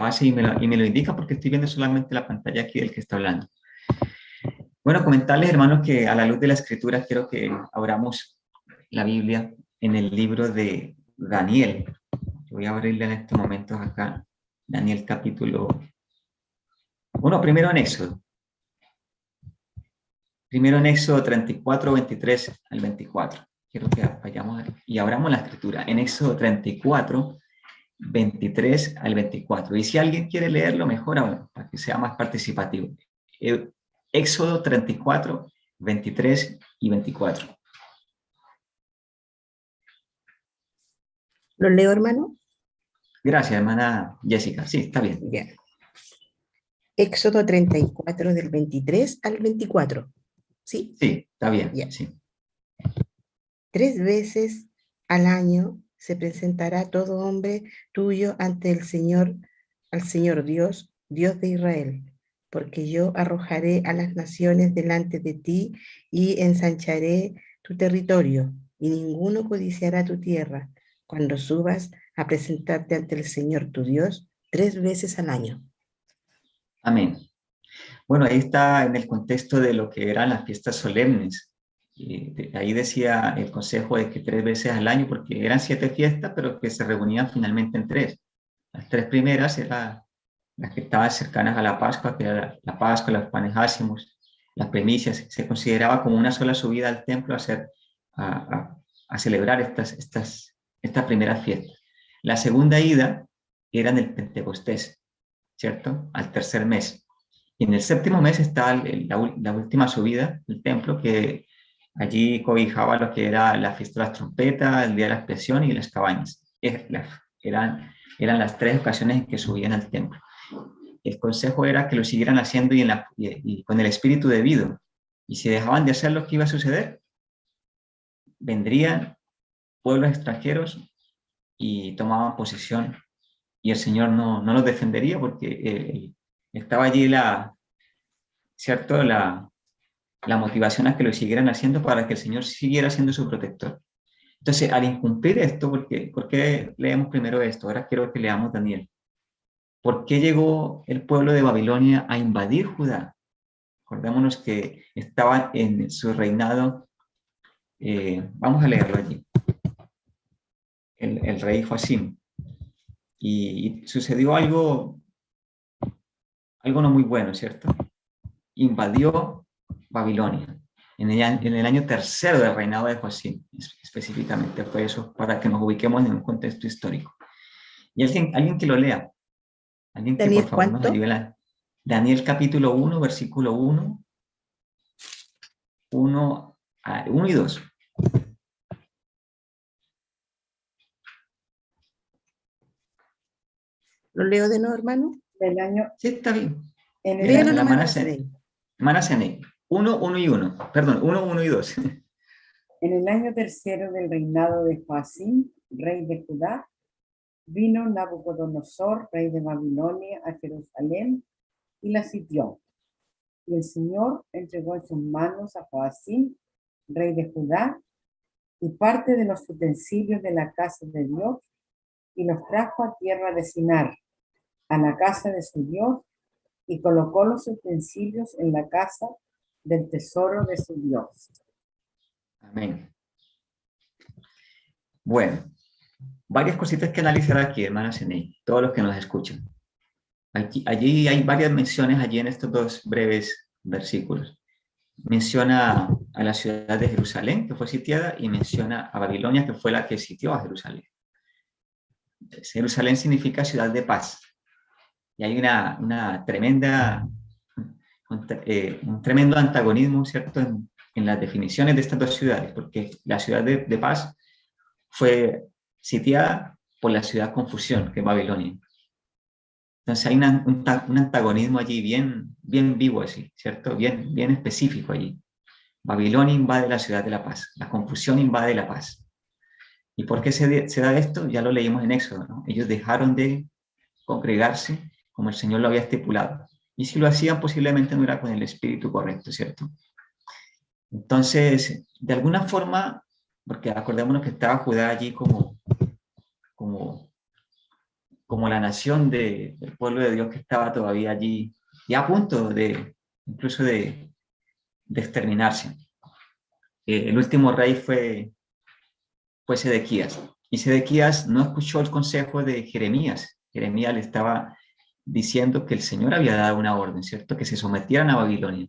base y me lo indica porque estoy viendo solamente la pantalla aquí del que está hablando. Bueno, comentarles, hermanos, que a la luz de la Escritura quiero que abramos la Biblia en el libro de Daniel. Voy a abrirle en estos momentos acá, Daniel capítulo... Bueno, primero en Éxodo. Primero en Éxodo 34, 23 al 24. Quiero que vayamos y abramos la Escritura. En Éxodo 34, 23 al 24. Y si alguien quiere leerlo, mejor aún, para que sea más participativo. Éxodo 34, 23 y 24. ¿Lo leo, hermano? Gracias, hermana Jessica. Sí, está bien. Ya. Éxodo 34 del 23 al 24. ¿Sí? Sí, está bien. Ya. Sí. 3 veces al año se presentará todo hombre tuyo ante el Señor, al Señor Dios, Dios de Israel, porque yo arrojaré a las naciones delante de ti y ensancharé tu territorio, y ninguno codiciará tu tierra, cuando subas a presentarte ante el Señor tu Dios 3 veces al año. Amén. Bueno, ahí está en el contexto de lo que eran las fiestas solemnes. Ahí decía el consejo de que 3 veces al año, porque eran 7 fiestas, pero que se reunían finalmente en 3. Las 3 primeras eran las que estaban cercanas a la Pascua, que era la Pascua, los panes ácimos, las primicias. Se consideraba como una sola subida al templo a celebrar estas primeras fiestas. La segunda ida era en el Pentecostés, ¿cierto? Al tercer mes. Y en el séptimo mes está la última subida del templo, que allí cobijaba lo que era la fiesta de las trompetas, el día de la expiación y las cabañas. Eran las 3 ocasiones en que subían al templo. El consejo era que lo siguieran haciendo y con el espíritu debido. Y si dejaban de hacer lo que iba a suceder, vendrían pueblos extranjeros y tomaban posesión. Y el Señor no los defendería porque estaba allí ¿cierto? La motivación a que lo siguieran haciendo para que el Señor siguiera siendo su protector. Entonces, al incumplir esto, ¿por qué leemos primero esto? Ahora quiero que leamos Daniel. ¿Por qué llegó el pueblo de Babilonia a invadir Judá? Acordémonos que estaba en su reinado, vamos a leerlo allí, el rey Joacim. Y sucedió algo no muy bueno, ¿cierto? Invadió Babilonia en el año tercero del reinado de Joacim, específicamente fue eso, para que nos ubiquemos en un contexto histórico. Y alguien que lo lea, alguien que por Daniel, favor nos ¿cuánto? ayude. Daniel capítulo 1, versículo 1 y 2. ¿Lo leo de nuevo, hermano? Del año, Sí, está bien. en el Léelo La nomás, Manasene. Manasene. 1 y 1. Perdón, 1 y 2. En el año tercero del reinado de Joacim, rey de Judá, vino Nabucodonosor, rey de Babilonia, a Jerusalén y la sitió. Y el Señor entregó en sus manos a Joacim, rey de Judá, y parte de los utensilios de la casa de Dios, y los trajo a tierra de Sinar, a la casa de su Dios, y colocó los utensilios en la casa del tesoro de su Dios. Amén. Bueno, varias cositas que analizar aquí, hermanas en todos los que nos escuchan. Allí hay varias menciones allí en estos 2 breves versículos. Menciona a la ciudad de Jerusalén, que fue sitiada, y menciona a Babilonia, que fue la que sitió a Jerusalén. Jerusalén significa ciudad de paz. Y hay una tremenda, un tremendo antagonismo, ¿cierto?, en las definiciones de estas 2 ciudades, porque la ciudad de paz fue sitiada por la ciudad confusión, que es Babilonia. Entonces hay un antagonismo allí bien vivo, así, ¿cierto? Bien específico allí. Babilonia invade la ciudad de la paz, la confusión invade la paz. ¿Y por qué se da esto? Ya lo leímos en Éxodo, ¿no? Ellos dejaron de congregarse como el Señor lo había estipulado. Y si lo hacían, posiblemente no era con el espíritu correcto, ¿cierto? Entonces, de alguna forma, porque acordémonos que estaba Judá allí como como la nación del pueblo de Dios que estaba todavía allí, ya a punto incluso de exterminarse. El último rey fue Sedequías. Y Sedequías no escuchó el consejo de Jeremías. Jeremías le estaba diciendo que el Señor había dado una orden, ¿cierto? Que se sometieran a Babilonia.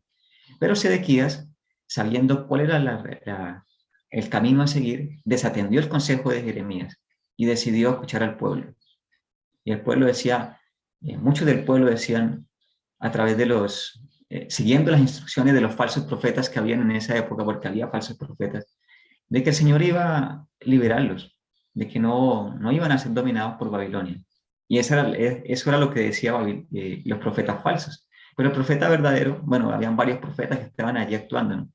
Pero Sedequías, sabiendo cuál era el camino a seguir, desatendió el consejo de Jeremías y decidió escuchar al pueblo. Y el pueblo decía, muchos del pueblo decían, a través de siguiendo las instrucciones de los falsos profetas que habían en esa época, porque había falsos profetas, de que el Señor iba a liberarlos, de que no iban a ser dominados por Babilonia. Y eso era lo que decían los profetas falsos. Pero el profeta verdadero, bueno, habían varios profetas que estaban allí actuando, ¿no?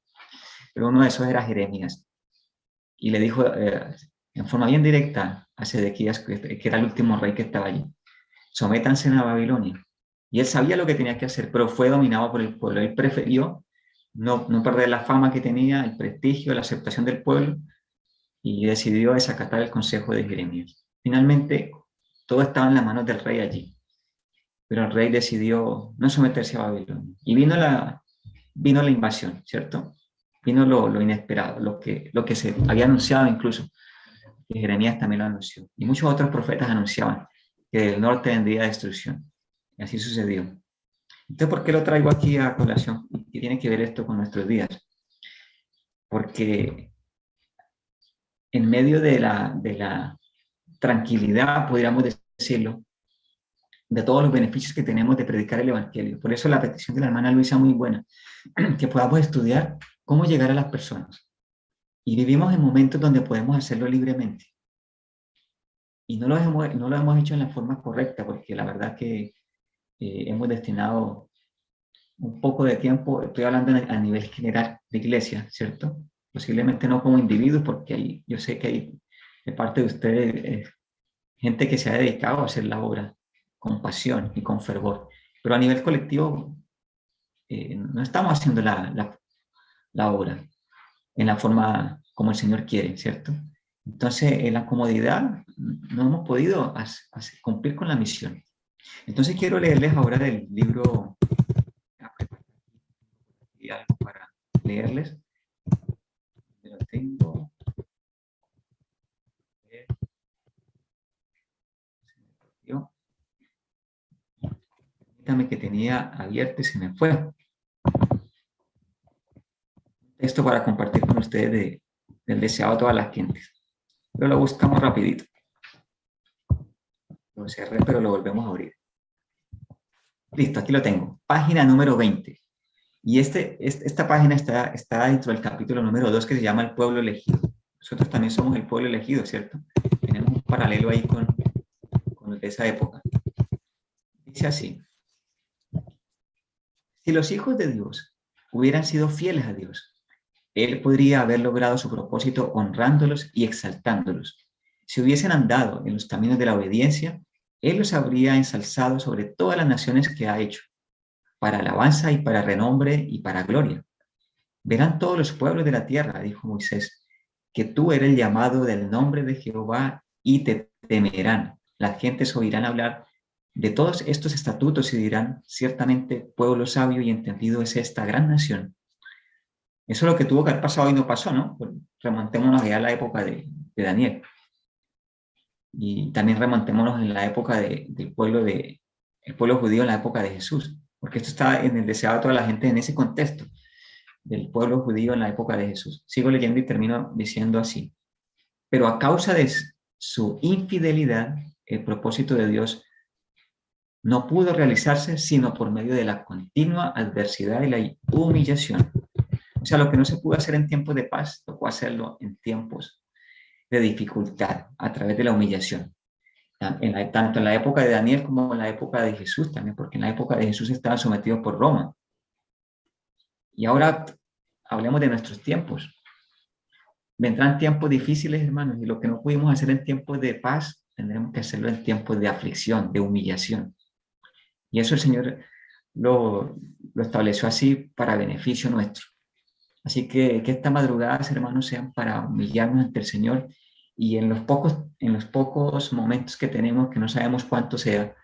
Pero uno de esos era Jeremías. Y le dijo en forma bien directa a Sedequías, que era el último rey que estaba allí, sométanse a Babilonia. Y él sabía lo que tenía que hacer, pero fue dominado por el pueblo. Él prefirió no perder la fama que tenía, el prestigio, la aceptación del pueblo, y decidió desacatar el consejo de Jeremías. Finalmente, todo estaba en las manos del rey allí, pero el rey decidió no someterse a Babilonia. Y vino la invasión, ¿cierto? Vino lo inesperado, lo que se había anunciado incluso, que Jeremías también lo anunció. Y muchos otros profetas anunciaban que del norte vendría destrucción. Y así sucedió. Entonces, ¿por qué lo traigo aquí a colación? ¿Qué tiene que ver esto con nuestros días? Porque en medio de la tranquilidad, podríamos decirlo, de todos los beneficios que tenemos de predicar el Evangelio. Por eso la petición de la hermana Luisa muy buena, que podamos estudiar cómo llegar a las personas. Y vivimos en momentos donde podemos hacerlo libremente. Y no lo hemos hecho en la forma correcta, porque la verdad que hemos destinado un poco de tiempo, estoy hablando a nivel general de iglesia, ¿cierto? Posiblemente no como individuos, porque yo sé que hay de parte de ustedes gente que se ha dedicado a hacer la obra con pasión y con fervor, pero a nivel colectivo no estamos haciendo la obra en la forma como el Señor quiere, ¿cierto? Entonces, en la comodidad no hemos podido cumplir con la misión. Entonces, quiero leerles ahora del libro, y algo para leerles. Lo tengo. Permítame, que tenía abierto y se me fue. Esto para compartir con ustedes del deseado a todas las gentes. Pero lo buscamos rapidito. Lo cerré, pero lo volvemos a abrir. Listo, aquí lo tengo. Página número 20. Y esta página está dentro del capítulo número 2, que se llama El Pueblo Elegido. Nosotros también somos el pueblo elegido, ¿cierto? Tenemos un paralelo ahí con esa época. Dice así: si los hijos de Dios hubieran sido fieles a Dios, Él podría haber logrado su propósito honrándolos y exaltándolos. Si hubiesen andado en los caminos de la obediencia, Él los habría ensalzado sobre todas las naciones que ha hecho, para alabanza y para renombre y para gloria. Verán todos los pueblos de la tierra, dijo Moisés, que tú eres el llamado del nombre de Jehová, y te temerán. Las gentes oirán hablar de todos estos estatutos y dirán: ciertamente pueblo sabio y entendido es esta gran nación. Eso es lo que tuvo que haber pasado y no pasó, ¿no? Pues remontémonos allá a la época de Daniel. Y también remontémonos en la época del pueblo judío, en la época de Jesús, porque esto está en el deseado de toda la gente en ese contexto del pueblo judío en la época de Jesús. Sigo leyendo y termino diciendo así: pero a causa de su infidelidad, el propósito de Dios no pudo realizarse sino por medio de la continua adversidad y la humillación. O sea, lo que no se pudo hacer en tiempos de paz, tocó hacerlo en tiempos de dificultad, a través de la humillación. Tanto en la época de Daniel como en la época de Jesús también, porque en la época de Jesús estaban sometidos por Roma. Y ahora hablemos de nuestros tiempos. Vendrán tiempos difíciles, hermanos, y lo que no pudimos hacer en tiempos de paz, tendremos que hacerlo en tiempos de aflicción, de humillación. Y eso el Señor lo estableció así para beneficio nuestro. Así que estas madrugadas, hermanos, sean para humillarnos ante el Señor y en los pocos momentos que tenemos, que no sabemos cuánto sea,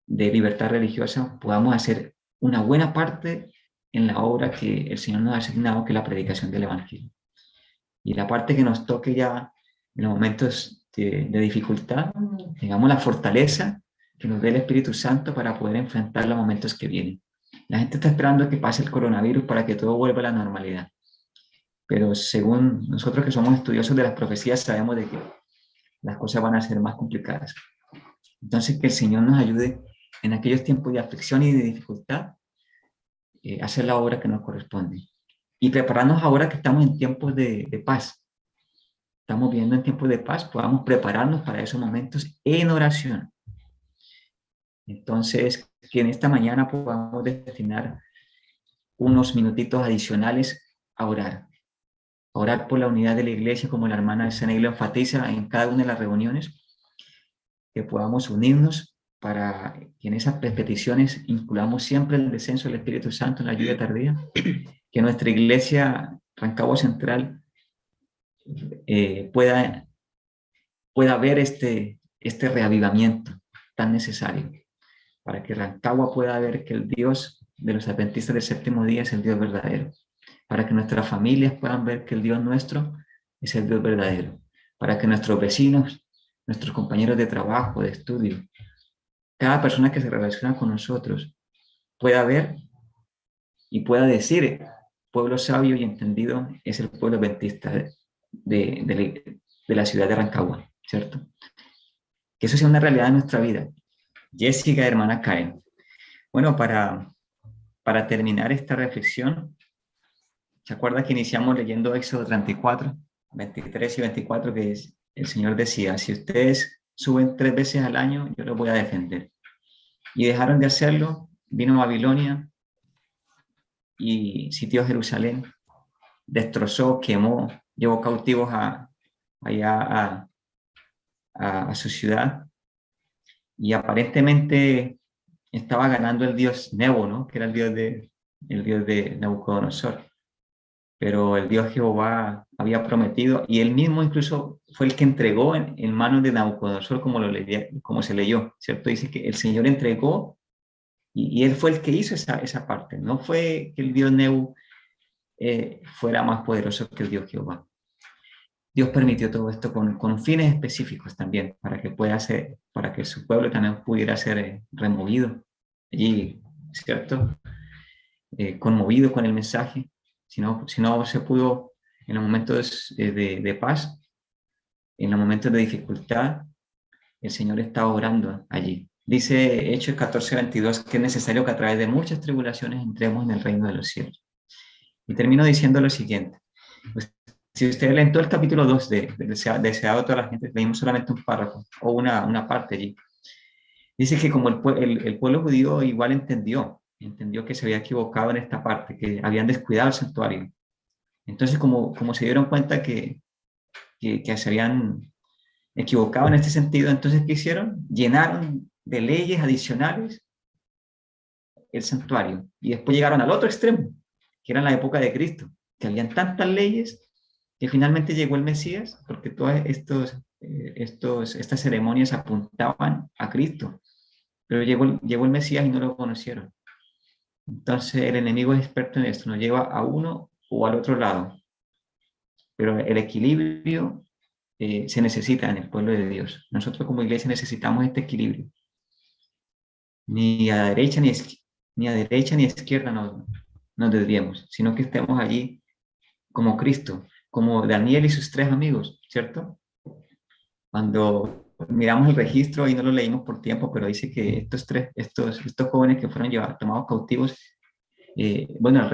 de libertad religiosa, podamos hacer una buena parte en la obra que el Señor nos ha asignado, que es la predicación del Evangelio. Y la parte que nos toque ya en los momentos de dificultad, tengamos la fortaleza que nos dé el Espíritu Santo para poder enfrentar los momentos que vienen. La gente está esperando que pase el coronavirus para que todo vuelva a la normalidad. Pero según nosotros que somos estudiosos de las profecías, sabemos de que las cosas van a ser más complicadas. Entonces, que el Señor nos ayude en aquellos tiempos de aflicción y de dificultad, hacer la obra que nos corresponde. Y prepararnos ahora que estamos en tiempos de paz. Estamos viviendo en tiempos de paz, podamos prepararnos para esos momentos en oración. Entonces, que en esta mañana podamos destinar unos minutitos adicionales a orar. A orar por la unidad de la iglesia, como la hermana Sanegla enfatiza en cada una de las reuniones, que podamos unirnos para que en esas peticiones incluyamos siempre el descenso del Espíritu Santo en la lluvia tardía, que nuestra iglesia, Rancagua Central, pueda ver este reavivamiento tan necesario, para que Rancagua pueda ver que el Dios de los adventistas del séptimo día es el Dios verdadero, para que nuestras familias puedan ver que el Dios nuestro es el Dios verdadero, para que nuestros vecinos, nuestros compañeros de trabajo, de estudio, cada persona que se relaciona con nosotros pueda ver y pueda decir: pueblo sabio y entendido es el pueblo adventista de la ciudad de Rancagua, ¿cierto? Que eso sea una realidad en nuestra vida. Jessica, hermana Karen. Bueno, para terminar esta reflexión, ¿se acuerda que iniciamos leyendo Éxodo 34, 23 y 24, que el Señor decía: si ustedes suben 3 veces al año, yo los voy a defender? Y dejaron de hacerlo, vino Babilonia y sitió Jerusalén, destrozó, quemó, llevó cautivos allá a su ciudad, y aparentemente estaba ganando el dios Nebo, ¿no? Que era el dios de Nabucodonosor. Pero el Dios Jehová había prometido, y él mismo incluso fue el que entregó en manos de Nabucodonosor, como se leyó, ¿cierto? Dice que el Señor entregó, y él fue el que hizo esa parte. No fue que el Dios Nebu fuera más poderoso que el Dios Jehová. Dios permitió todo esto con fines específicos también, para que su pueblo también pudiera ser removido allí, ¿cierto? Conmovido con el mensaje. Si no se pudo en los momentos de paz, en los momentos de dificultad, el Señor está obrando allí. Dice Hechos 14:22 que es necesario que a través de muchas tribulaciones entremos en el reino de los cielos. Y termino diciendo lo siguiente. Pues, si ustedes leen todo el capítulo 2 de Deseado a toda la gente, leímos solamente un párrafo o una parte allí. Dice que como el pueblo judío igual entendió que se había equivocado en esta parte, que habían descuidado el santuario. Entonces, como se dieron cuenta que se habían equivocado en este sentido, entonces, ¿qué hicieron? Llenaron de leyes adicionales el santuario. Y después llegaron al otro extremo, que era en la época de Cristo, que habían tantas leyes que finalmente llegó el Mesías, porque todas estas ceremonias apuntaban a Cristo. Pero llegó el Mesías y no lo conocieron. Entonces el enemigo es experto en esto, nos lleva a uno o al otro lado. Pero el equilibrio se necesita en el pueblo de Dios. Nosotros como iglesia necesitamos este equilibrio. Ni a derecha ni a izquierda nos desviemos, sino que estemos allí como Cristo, como Daniel y sus 3 amigos, ¿cierto? Cuando miramos el registro, y no lo leímos por tiempo, pero dice que estos jóvenes que fueron tomados cautivos, bueno, el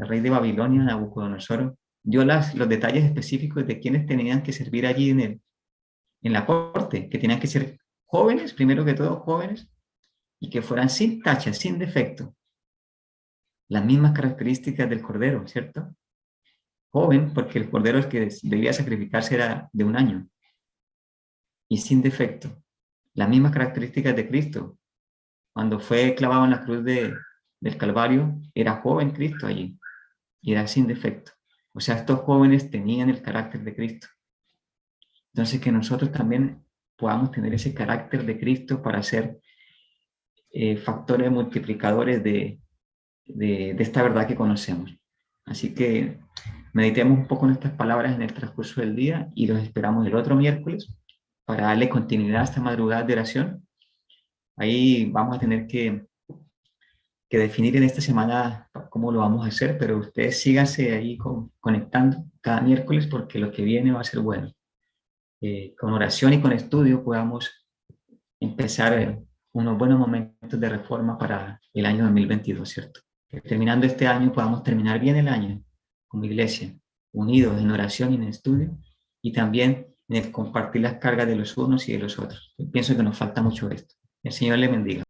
rey de Babilonia, Nabucodonosor, dio los detalles específicos de quienes tenían que servir allí en la corte, que tenían que ser jóvenes, primero que todo jóvenes, y que fueran sin tacha, sin defecto. Las mismas características del cordero, ¿cierto? Joven, porque el cordero que debía sacrificarse era de 1 año, y sin defecto. Las mismas características de Cristo. Cuando fue clavado en la cruz del Calvario, era joven Cristo allí, y era sin defecto. O sea, estos jóvenes tenían el carácter de Cristo. Entonces, que nosotros también podamos tener ese carácter de Cristo para ser factores multiplicadores de esta verdad que conocemos. Así que meditemos un poco en estas palabras en el transcurso del día y los esperamos el otro miércoles para darle continuidad a esta madrugada de oración. Ahí vamos a tener que definir en esta semana cómo lo vamos a hacer, pero ustedes síganse ahí conectando cada miércoles porque lo que viene va a ser bueno. Con oración y con estudio podamos empezar unos buenos momentos de reforma para el año 2022, ¿cierto? Que terminando este año podamos terminar bien el año como iglesia, unidos en oración y en estudio, y también en el compartir las cargas de los unos y de los otros. Yo pienso que nos falta mucho esto. El Señor le bendiga.